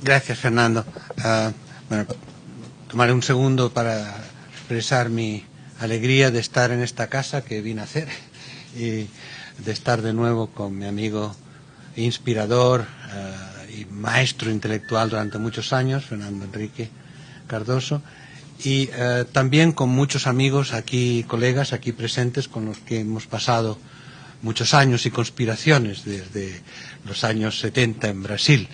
Gracias, Fernando. Bueno, tomaré un segundo para expresar mi alegría de estar en esta casa que vine a hacer y de estar de nuevo con mi amigo inspirador y maestro intelectual durante muchos años, Fernando Enrique Cardoso, y también con muchos amigos aquí, colegas aquí presentes, con los que hemos pasado muchos años y conspiraciones desde los años 70 en Brasil.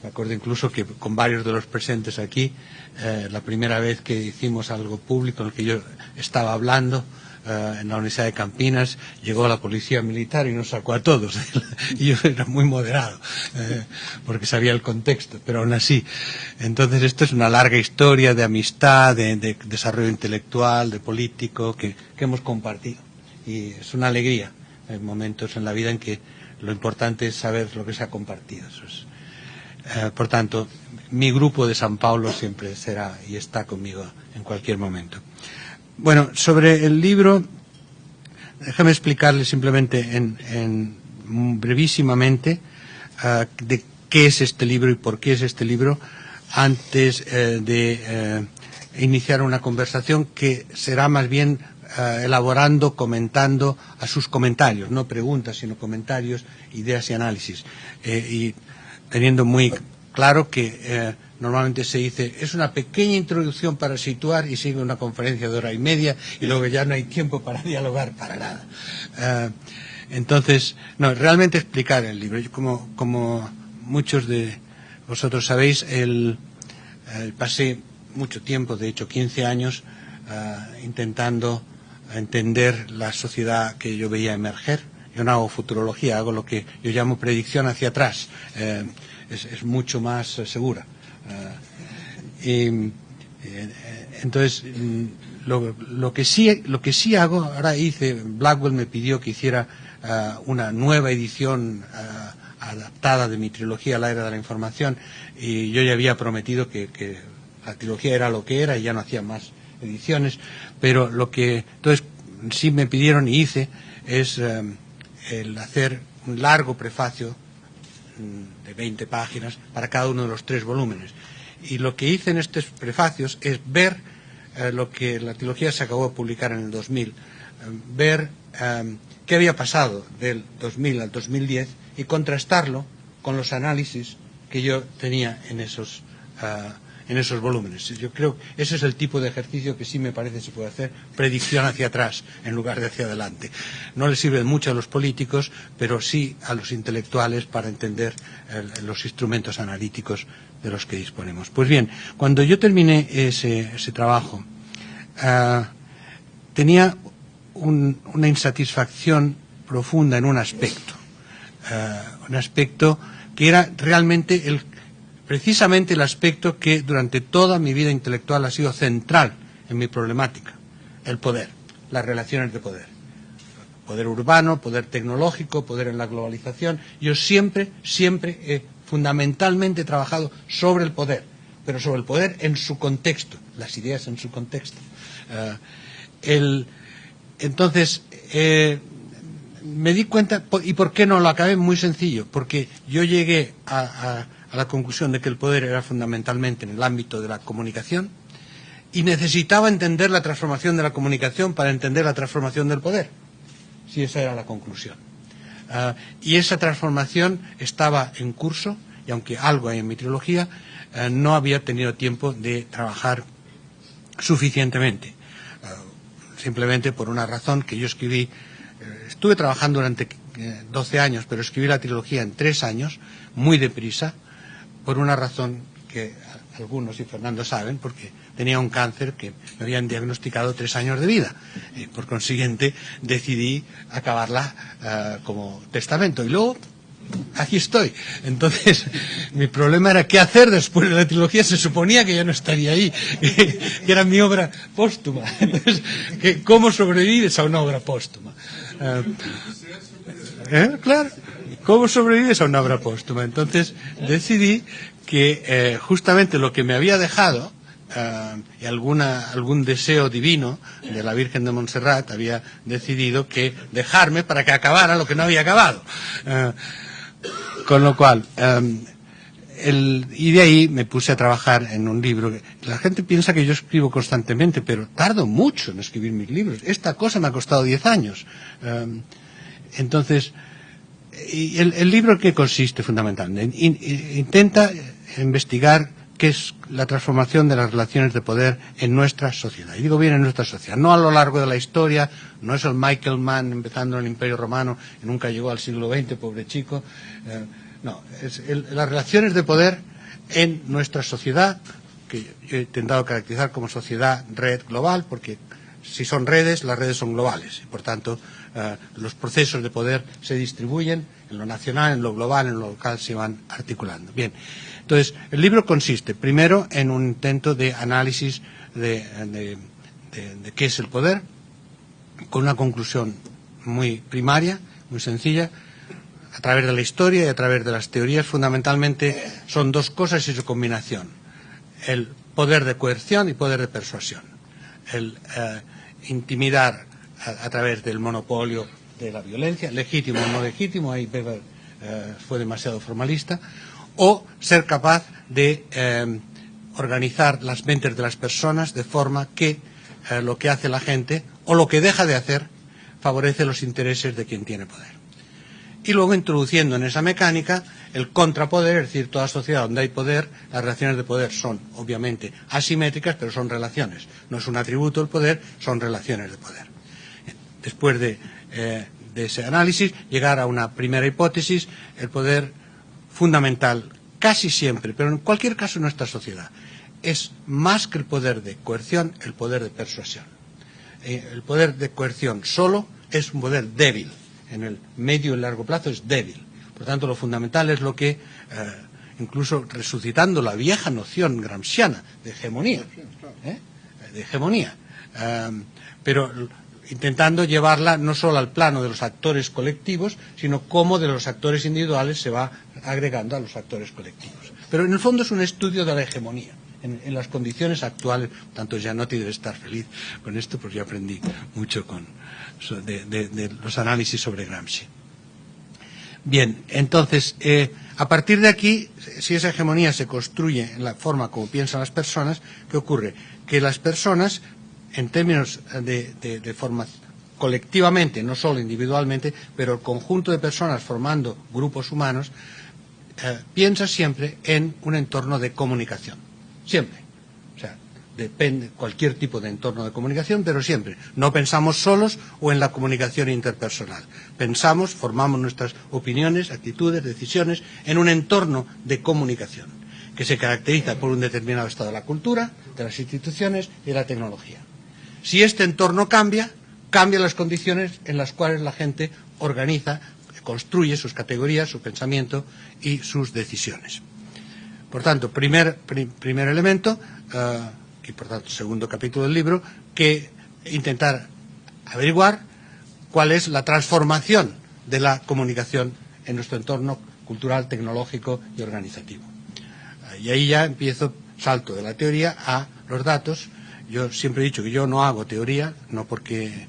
Me acuerdo incluso que con varios de los presentes aquí, la primera vez que hicimos algo público en el que yo estaba hablando en la Universidad de Campinas, llegó la policía militar y nos sacó a todos. Y yo era muy moderado, porque sabía el contexto, pero aún así. Entonces esto es una larga historia de amistad, de desarrollo intelectual, de político, que hemos compartido. Y es una alegría. Hay momentos en la vida en que lo importante es saber lo que se ha compartido. Eso es. Por tanto, mi grupo de San Paulo siempre será y está conmigo en cualquier momento. Bueno, sobre el libro, déjame explicarle simplemente brevísimamente de qué es este libro y por qué es este libro antes de iniciar una conversación que será más bien elaborando, comentando a sus comentarios, no preguntas, sino comentarios, ideas y análisis. Y teniendo muy claro que normalmente se dice, es una pequeña introducción para situar y sigue una conferencia de 1:30 y luego ya no hay tiempo para dialogar para nada. Entonces, no, realmente explicar el libro. Yo, como muchos de vosotros sabéis, pasé mucho tiempo, de hecho 15 años, intentando entender la sociedad que yo veía emerger. Yo no hago futurología, hago lo que yo llamo predicción hacia atrás. Es mucho más segura. Entonces, lo que sí hago, ahora Blackwell me pidió que hiciera una nueva edición adaptada de mi trilogía La Era de la Información, y yo ya había prometido que la trilogía era lo que era y ya no hacía más ediciones, pero lo que entonces sí me pidieron y hice es el hacer un largo prefacio de 20 páginas para cada uno de los 3 volúmenes. Y lo que hice en estos prefacios es ver lo que la trilogía se acabó de publicar en el 2000, ver qué había pasado del 2000 al 2010 y contrastarlo con los análisis que yo tenía en esos volúmenes. Yo creo que ese es el tipo de ejercicio que sí me parece se puede hacer, predicción hacia atrás en lugar de hacia adelante. No le sirve mucho a los políticos, pero sí a los intelectuales para entender los instrumentos analíticos de los que disponemos. Pues bien, cuando yo terminé ese trabajo, tenía una insatisfacción profunda en un aspecto que era realmente precisamente el aspecto que durante toda mi vida intelectual ha sido central en mi problemática: el poder, las relaciones de poder. Poder urbano, poder tecnológico, poder en la globalización. Yo siempre he fundamentalmente trabajado sobre el poder, pero sobre el poder en su contexto, las ideas en su contexto. Entonces, me di cuenta, ¿y por qué no lo acabé? Muy sencillo, porque yo llegué a la conclusión de que el poder era fundamentalmente en el ámbito de la comunicación y necesitaba entender la transformación de la comunicación para entender la transformación del poder. Sí, esa era la conclusión. Y esa transformación estaba en curso, y aunque algo hay en mi trilogía, no había tenido tiempo de trabajar suficientemente. Simplemente por una razón que yo escribí. Estuve trabajando durante 12 años, pero escribí la trilogía en 3 años, muy deprisa, por una razón que algunos y Fernando saben, porque tenía un cáncer que me habían diagnosticado 3 años de vida. Por consiguiente, decidí acabarla como testamento. Y luego, aquí estoy. Entonces, mi problema era qué hacer después de la trilogía. Se suponía que ya no estaría ahí, que era mi obra póstuma. Entonces, ¿cómo sobrevives a una obra póstuma? Claro. ¿Cómo sobrevives a una obra póstuma? Entonces decidí que justamente lo que me había dejado y algún deseo divino de la Virgen de Montserrat había decidido que dejarme para que acabara lo que no había acabado. Con lo cual, Y de ahí me puse a trabajar en un libro. La gente piensa que yo escribo constantemente, pero tardo mucho en escribir mis libros. Esta cosa me ha costado 10 años. Entonces, y el libro, ¿qué consiste fundamentalmente? Intenta investigar qué es la transformación de las relaciones de poder en nuestra sociedad. Y digo bien en nuestra sociedad, no a lo largo de la historia. No es el Michael Mann empezando en el Imperio Romano y nunca llegó al siglo XX, pobre chico. No, es las relaciones de poder en nuestra sociedad, que yo he intentado caracterizar como sociedad red global, porque si son redes, las redes son globales. Y por tanto, los procesos de poder se distribuyen en lo nacional, en lo global, en lo local, se van articulando. Bien, entonces, el libro consiste, primero, en un intento de análisis de qué es el poder, con una conclusión muy primaria, muy sencilla, a través de la historia y a través de las teorías. Fundamentalmente son dos cosas y su combinación: el poder de coerción y poder de persuasión. El intimidar a través del monopolio de la violencia, legítimo o no legítimo, ahí Weber fue demasiado formalista, o ser capaz de organizar las mentes de las personas de forma que lo que hace la gente o lo que deja de hacer favorece los intereses de quien tiene poder. Y luego introduciendo en esa mecánica el contrapoder, es decir, toda sociedad donde hay poder, las relaciones de poder son obviamente asimétricas, pero son relaciones. No es un atributo el poder, son relaciones de poder. Después de ese análisis, llegar a una primera hipótesis: el poder fundamental, casi siempre, pero en cualquier caso en nuestra sociedad, es más que el poder de coerción, el poder de persuasión. El poder de coerción solo es un poder débil. En el medio y largo plazo es débil. Por tanto, lo fundamental es lo que, incluso resucitando la vieja noción gramsciana de hegemonía, pero intentando llevarla no solo al plano de los actores colectivos, sino cómo de los actores individuales se va agregando a los actores colectivos. Pero en el fondo es un estudio de la hegemonía en las condiciones actuales. Por tanto, Gianotti debe estar feliz con esto, porque yo aprendí mucho de los análisis sobre Gramsci. Bien, entonces, a partir de aquí, si esa hegemonía se construye en la forma como piensan las personas, ¿qué ocurre? Que las personas, en términos de forma colectivamente, no solo individualmente, pero el conjunto de personas formando grupos humanos, piensa siempre en un entorno de comunicación. Siempre. O sea, depende cualquier tipo de entorno de comunicación, pero siempre. No pensamos solos o en la comunicación interpersonal. Pensamos, formamos nuestras opiniones, actitudes, decisiones en un entorno de comunicación que se caracteriza por un determinado estado de la cultura, de las instituciones y de la tecnología. Si este entorno cambia, cambian las condiciones en las cuales la gente organiza, construye sus categorías, su pensamiento y sus decisiones. Por tanto, primer elemento, y por tanto segundo capítulo del libro, que intentar averiguar cuál es la transformación de la comunicación en nuestro entorno cultural, tecnológico y organizativo. Y ahí ya salto de la teoría a los datos. Yo siempre he dicho que yo no hago teoría, no porque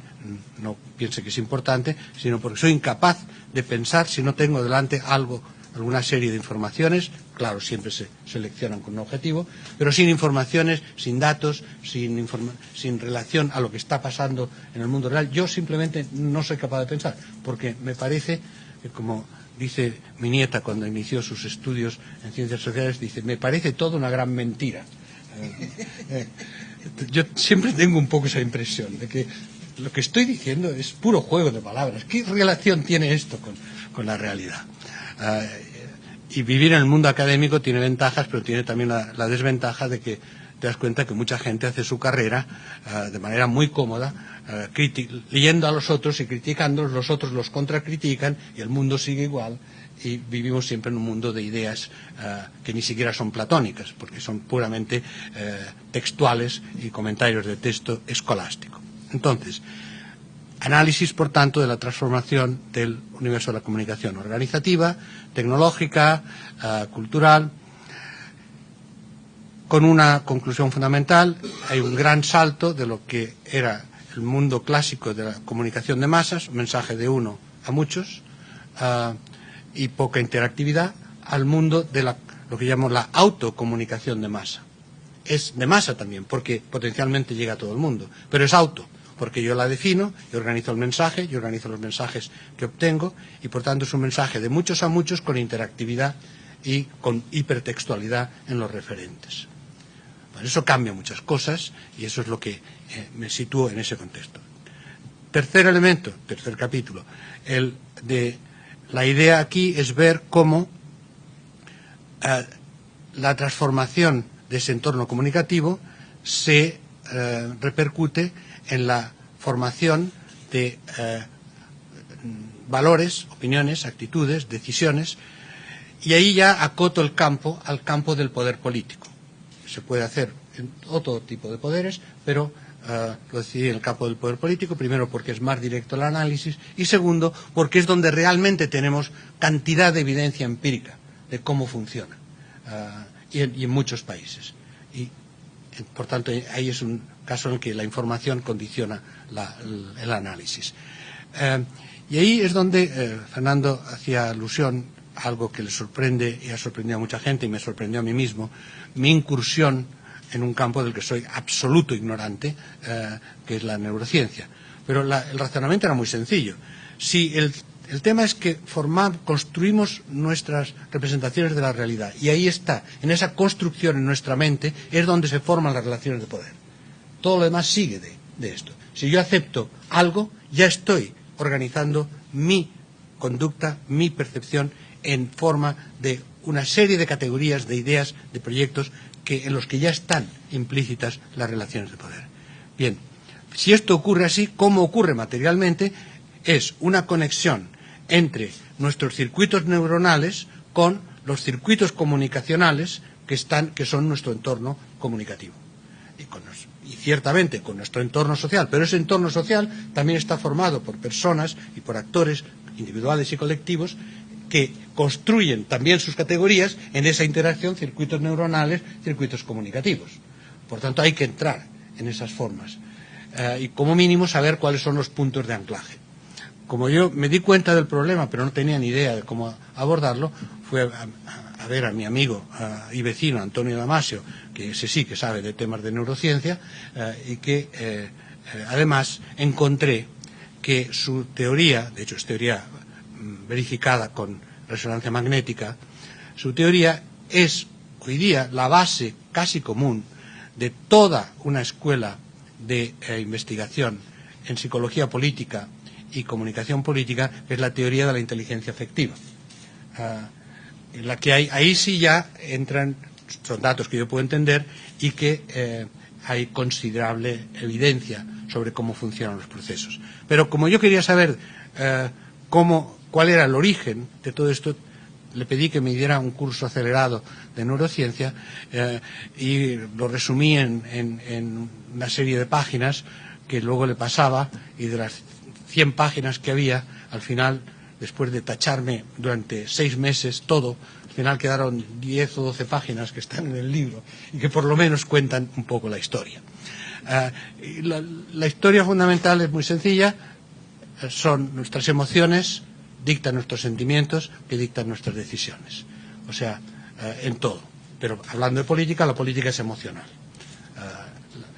no piense que es importante, sino porque soy incapaz de pensar si no tengo delante alguna serie de informaciones. Claro, siempre se seleccionan con un objetivo, pero sin informaciones, sin datos, sin relación a lo que está pasando en el mundo real, yo simplemente no soy capaz de pensar, porque me parece que, como dice mi nieta cuando inició sus estudios en ciencias sociales, dice, me parece todo una gran mentira. Yo siempre tengo un poco esa impresión de que lo que estoy diciendo es puro juego de palabras. ¿Qué relación tiene esto con la realidad? Y vivir en el mundo académico tiene ventajas, pero tiene también la desventaja de que te das cuenta que mucha gente hace su carrera de manera muy cómoda, leyendo a los otros y criticándolos, los otros los contracritican y el mundo sigue igual, y vivimos siempre en un mundo de ideas que ni siquiera son platónicas, porque son puramente textuales y comentarios de texto escolástico. Entonces, análisis, por tanto, de la transformación del universo de la comunicación organizativa, tecnológica, cultural, con una conclusión fundamental: hay un gran salto de lo que era el mundo clásico de la comunicación de masas, un mensaje de uno a muchos, y poca interactividad, al mundo de lo que llamo la autocomunicación de masa. Es de masa también, porque potencialmente llega a todo el mundo, pero es auto, porque yo la defino, yo organizo el mensaje, yo organizo los mensajes que obtengo, y por tanto es un mensaje de muchos a muchos con interactividad y con hipertextualidad en los referentes. Bueno, eso cambia muchas cosas y eso es lo que me sitúo en ese contexto. Tercer elemento, tercer capítulo, la idea aquí es ver cómo la transformación de ese entorno comunicativo se repercute en la formación de valores, opiniones, actitudes, decisiones, y ahí ya acoto el campo al campo del poder político. Se puede hacer en otro tipo de poderes, pero lo decidí en el campo del poder político, primero porque es más directo el análisis y segundo porque es donde realmente tenemos cantidad de evidencia empírica de cómo funciona y en muchos países. Y por tanto ahí es un caso en el que la información condiciona el análisis. Y ahí es donde Fernando hacía alusión a algo que le sorprende y ha sorprendido a mucha gente y me sorprendió a mí mismo, mi incursión en un campo del que soy absoluto ignorante, que es la neurociencia. Pero el razonamiento era muy sencillo. Si el tema es que construimos nuestras representaciones de la realidad, y ahí está, en esa construcción en nuestra mente, es donde se forman las relaciones de poder. Todo lo demás sigue de esto. Si yo acepto algo, ya estoy organizando mi conducta, mi percepción, en forma de una serie de categorías, de ideas, de proyectos en los que ya están implícitas las relaciones de poder. Bien, si esto ocurre así, ¿cómo ocurre materialmente? Es una conexión entre nuestros circuitos neuronales con los circuitos comunicacionales que son nuestro entorno comunicativo. Y ciertamente con nuestro entorno social, pero ese entorno social también está formado por personas y por actores individuales y colectivos que construyen también sus categorías en esa interacción, circuitos neuronales, circuitos comunicativos. Por tanto, hay que entrar en esas formas y como mínimo saber cuáles son los puntos de anclaje. Como yo me di cuenta del problema, pero no tenía ni idea de cómo abordarlo, fui a ver a mi amigo y vecino Antonio Damasio, que ese sí que sabe de temas de neurociencia, y que además encontré que su teoría, de hecho es teoría verificada con resonancia magnética, su teoría es hoy día la base casi común de toda una escuela de investigación en psicología política y comunicación política, que es la teoría de la inteligencia afectiva. En la que ahí sí ya entran, son datos que yo puedo entender y que hay considerable evidencia sobre cómo funcionan los procesos. Pero como yo quería saber cuál era el origen de todo esto, le pedí que me diera un curso acelerado de neurociencia y lo resumí en una serie de páginas que luego le pasaba, y de las 100 páginas que había, al final, después de tacharme durante 6 meses todo, al final quedaron 10 o 12 páginas que están en el libro y que por lo menos cuentan un poco la historia. La historia fundamental es muy sencilla, son nuestras emociones, dictan nuestros sentimientos, que dictan nuestras decisiones. O sea, en todo. Pero hablando de política, la política es emocional.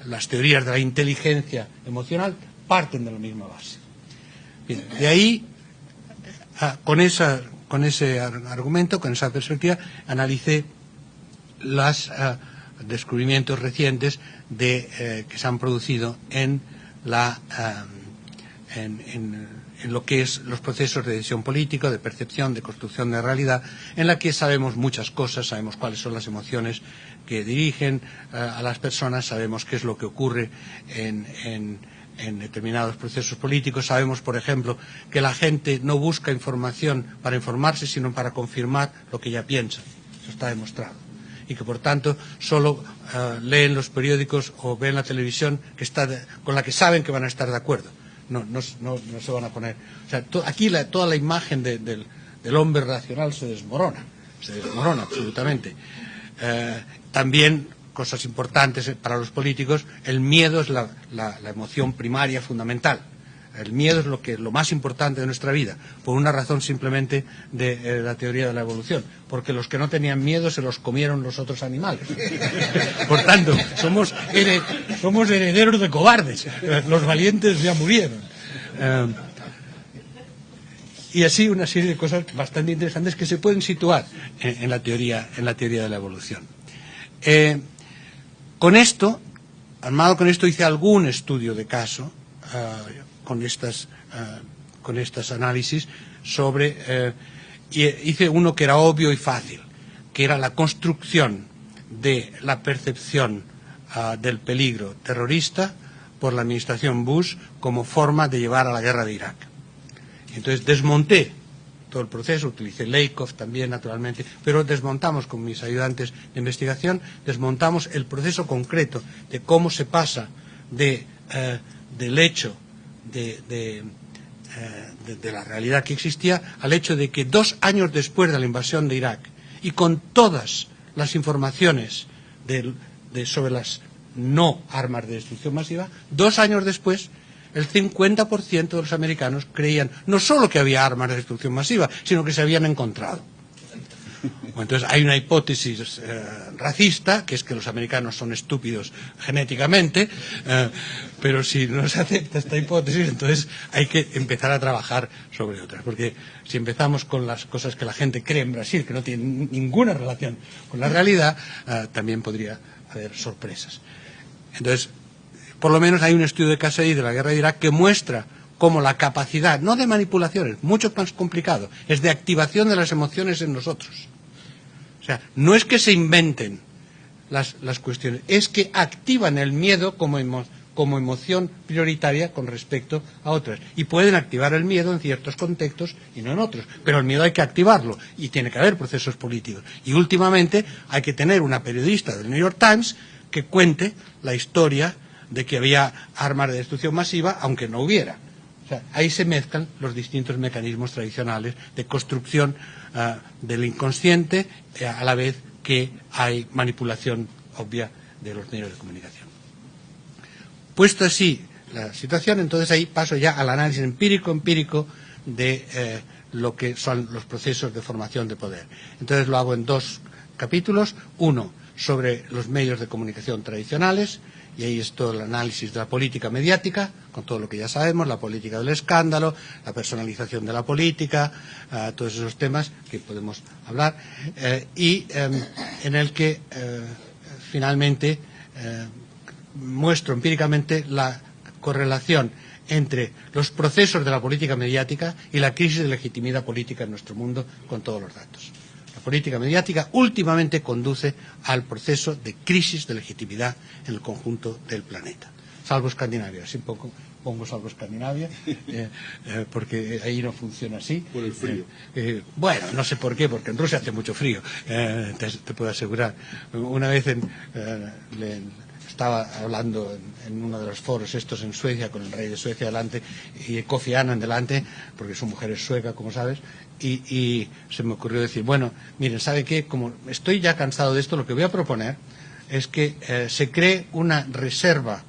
Las teorías de la inteligencia emocional parten de la misma base. Bien, de ahí, con ese argumento, con esa perspectiva, analicé los descubrimientos recientes que se han producido en lo que es los procesos de decisión política, de percepción, de construcción de realidad, en la que sabemos muchas cosas, sabemos cuáles son las emociones que dirigen a las personas, sabemos qué es lo que ocurre en determinados procesos políticos, sabemos, por ejemplo, que la gente no busca información para informarse, sino para confirmar lo que ya piensa. Eso está demostrado. Y que, por tanto, solo leen los periódicos o ven la televisión con la que saben que van a estar de acuerdo. No se van a poner. O sea, aquí toda la imagen del hombre racional se desmorona absolutamente. También, cosas importantes para los políticos, el miedo es la emoción primaria fundamental. El miedo es lo más importante de nuestra vida, por una razón simplemente de la teoría de la evolución, porque los que no tenían miedo se los comieron los otros animales. Por tanto, somos herederos de cobardes. Los valientes ya murieron. Y así una serie de cosas bastante interesantes que se pueden situar en la teoría de la evolución. Armado con esto, hice algún estudio de caso con estos análisis y hice uno que era obvio y fácil, que era la construcción de la percepción del peligro terrorista por la administración Bush como forma de llevar a la guerra de Irak. Entonces desmonté todo el proceso, utilicé Lakoff también naturalmente, pero desmontamos con mis ayudantes de investigación, desmontamos el proceso concreto de cómo se pasa del hecho de la realidad que existía al hecho de que 2 años después de la invasión de Irak y con todas las informaciones sobre las no armas de destrucción masiva, 2 años después el 50% de los americanos creían no solo que había armas de destrucción masiva, sino que se habían encontrado. Entonces hay una hipótesis racista, que es que los americanos son estúpidos genéticamente, pero si no se acepta esta hipótesis, entonces hay que empezar a trabajar sobre otras. Porque si empezamos con las cosas que la gente cree en Brasil, que no tienen ninguna relación con la realidad, también podría haber sorpresas. Entonces, por lo menos hay un estudio de caso ahí de la guerra de Irak que muestra cómo la capacidad, no de manipulaciones, mucho más complicado, es de activación de las emociones en nosotros. O sea, no es que se inventen las cuestiones, es que activan el miedo como emoción prioritaria con respecto a otras. Y pueden activar el miedo en ciertos contextos y no en otros. Pero el miedo hay que activarlo y tiene que haber procesos políticos. Y últimamente hay que tener una periodista del New York Times que cuente la historia de que había armas de destrucción masiva, aunque no hubiera. O sea, ahí se mezclan los distintos mecanismos tradicionales de construcción del inconsciente, a la vez que hay manipulación obvia de los medios de comunicación. Puesto así la situación, entonces ahí paso ya al análisis empírico de lo que son los procesos de formación de poder. Entonces lo hago en 2 capítulos. Uno sobre los medios de comunicación tradicionales, y ahí es todo el análisis de la política mediática, con todo lo que ya sabemos, la política del escándalo, la personalización de la política, todos esos temas que podemos hablar, y en el que finalmente muestro empíricamente la correlación entre los procesos de la política mediática y la crisis de legitimidad política en nuestro mundo con todos los datos. La política mediática últimamente conduce al proceso de crisis de legitimidad en el conjunto del planeta. Salvo Escandinavia, así pongo salvo Escandinavia, porque ahí no funciona así. Por el frío. Bueno, no sé por qué, porque en Rusia hace mucho frío, te puedo asegurar. Una vez estaba hablando en uno de los foros estos en Suecia, con el rey de Suecia delante, y Kofi Annan delante, porque su mujer es sueca, como sabes, y se me ocurrió decir, bueno, miren, ¿sabe qué? Como estoy ya cansado de esto, lo que voy a proponer es que se cree una reserva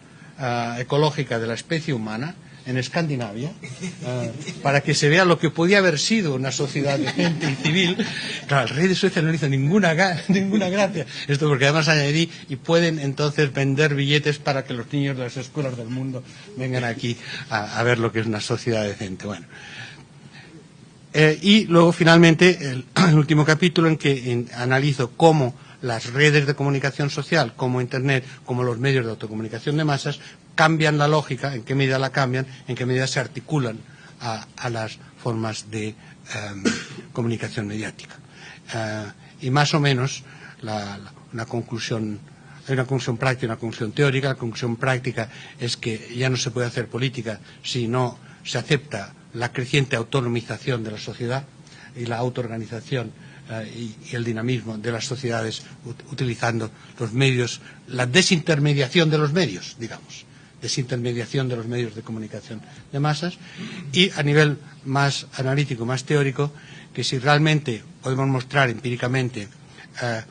ecológica de la especie humana en Escandinavia, para que se vea lo que podía haber sido una sociedad decente y civil. Claro, el rey de Suecia no le hizo ninguna gracia. Esto porque además añadí, y pueden entonces vender billetes para que los niños de las escuelas del mundo vengan aquí a ver lo que es una sociedad decente. Bueno. Y luego finalmente el último capítulo en que analizo cómo las redes de comunicación social, como Internet, como los medios de autocomunicación de masas, cambian la lógica, en qué medida la cambian, en qué medida se articulan a las formas de comunicación mediática. Y más o menos una conclusión, hay una conclusión práctica y una conclusión teórica. La conclusión práctica es que ya no se puede hacer política si no se acepta la creciente autonomización de la sociedad y la autoorganización y el dinamismo de las sociedades utilizando los medios, la desintermediación de los medios, digamos, desintermediación de los medios de comunicación de masas, y a nivel más analítico, más teórico, que si realmente podemos mostrar empíricamente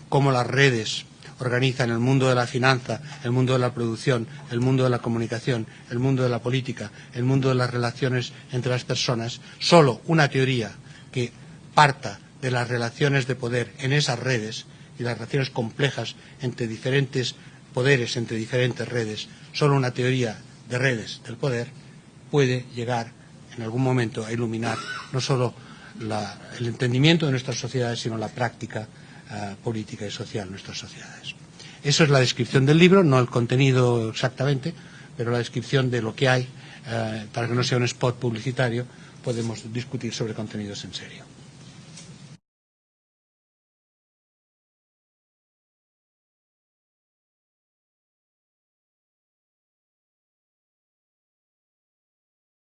cómo las redes organizan el mundo de la finanza, el mundo de la producción, el mundo de la comunicación, el mundo de la política, el mundo de las relaciones entre las personas, solo una teoría que parta de las relaciones de poder en esas redes y las relaciones complejas entre diferentes poderes, entre diferentes redes, solo una teoría de redes del poder puede llegar en algún momento a iluminar no solo el entendimiento de nuestras sociedades, sino la práctica política y social de nuestras sociedades. Eso es la descripción del libro, no el contenido exactamente, pero la descripción de lo que hay, para que no sea un spot publicitario, podemos discutir sobre contenidos en serio.